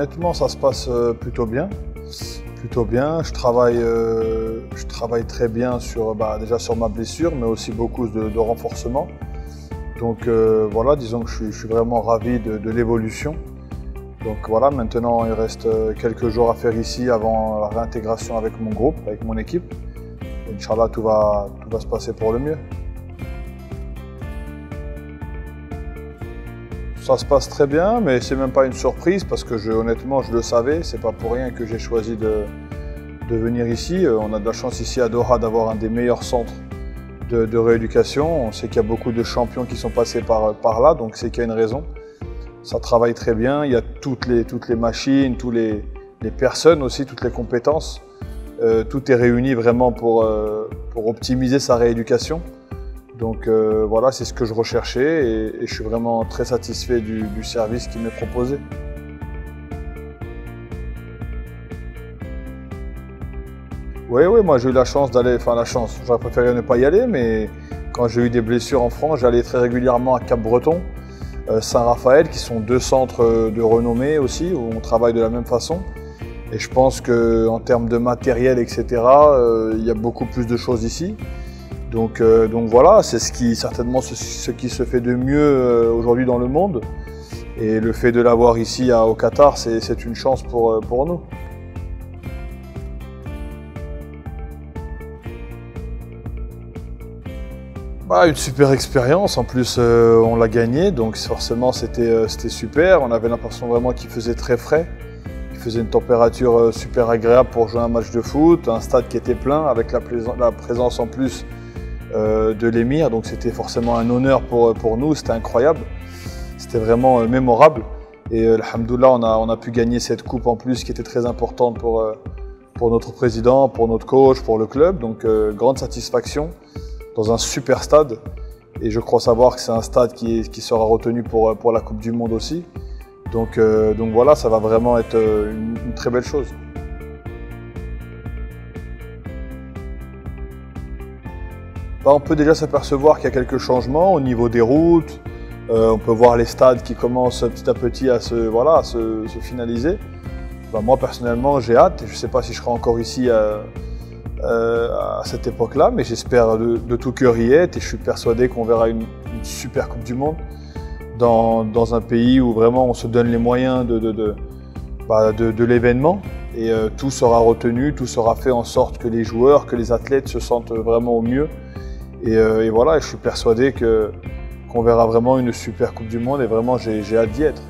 honnêtement, ça se passe plutôt bien. Plutôt bien. Je travaille très bien déjà sur ma blessure, mais aussi beaucoup de renforcement. Donc voilà, disons que je suis vraiment ravi de l'évolution. Donc voilà, maintenant il reste quelques jours à faire ici avant la réintégration avec mon groupe, avec mon équipe. Inch'Allah, tout va se passer pour le mieux. Ça se passe très bien, mais c'est même pas une surprise parce que honnêtement, je le savais. C'est pas pour rien que j'ai choisi de venir ici. On a de la chance ici à Doha d'avoir un des meilleurs centres de rééducation. On sait qu'il y a beaucoup de champions qui sont passés par là, donc c'est qu'il y a une raison. Ça travaille très bien. Il y a toutes les machines, toutes les personnes aussi, toutes les compétences. Tout est réuni vraiment pour optimiser sa rééducation. Donc voilà, c'est ce que je recherchais et je suis vraiment très satisfait du service qui m'est proposé. Oui, moi j'ai eu la chance d'aller, j'aurais préféré ne pas y aller, mais quand j'ai eu des blessures en France, j'allais très régulièrement à Cap-Breton, Saint-Raphaël, qui sont deux centres de renommée aussi, où on travaille de la même façon. Et je pense qu'en termes de matériel, etc., il y a beaucoup plus de choses ici. Donc voilà, c'est certainement ce qui se fait de mieux aujourd'hui dans le monde. Et le fait de l'avoir ici au Qatar, c'est une chance pour nous. Une super expérience, en plus on l'a gagné, donc forcément c'était super. On avait l'impression vraiment qu'il faisait très frais. Il faisait une température super agréable pour jouer un match de foot, un stade qui était plein avec la présence en plus de l'émir, donc c'était forcément un honneur pour nous, c'était incroyable, c'était vraiment mémorable et alhamdoulilah on a pu gagner cette coupe en plus qui était très importante pour notre président, pour notre coach, pour le club, donc grande satisfaction dans un super stade et je crois savoir que c'est un stade qui sera retenu pour la Coupe du Monde aussi, donc voilà, ça va vraiment être une très belle chose. On peut déjà s'apercevoir qu'il y a quelques changements au niveau des routes. On peut voir les stades qui commencent petit à petit à se finaliser. Moi personnellement j'ai hâte. Je ne sais pas si je serai encore ici à cette époque-là, mais j'espère de tout cœur y être et je suis persuadé qu'on verra une super Coupe du Monde dans un pays où vraiment on se donne les moyens de l'événement et tout sera retenu, tout sera fait en sorte que les joueurs, que les athlètes se sentent vraiment au mieux. Et voilà, je suis persuadé qu'on verra vraiment une super Coupe du Monde et vraiment j'ai hâte d'y être.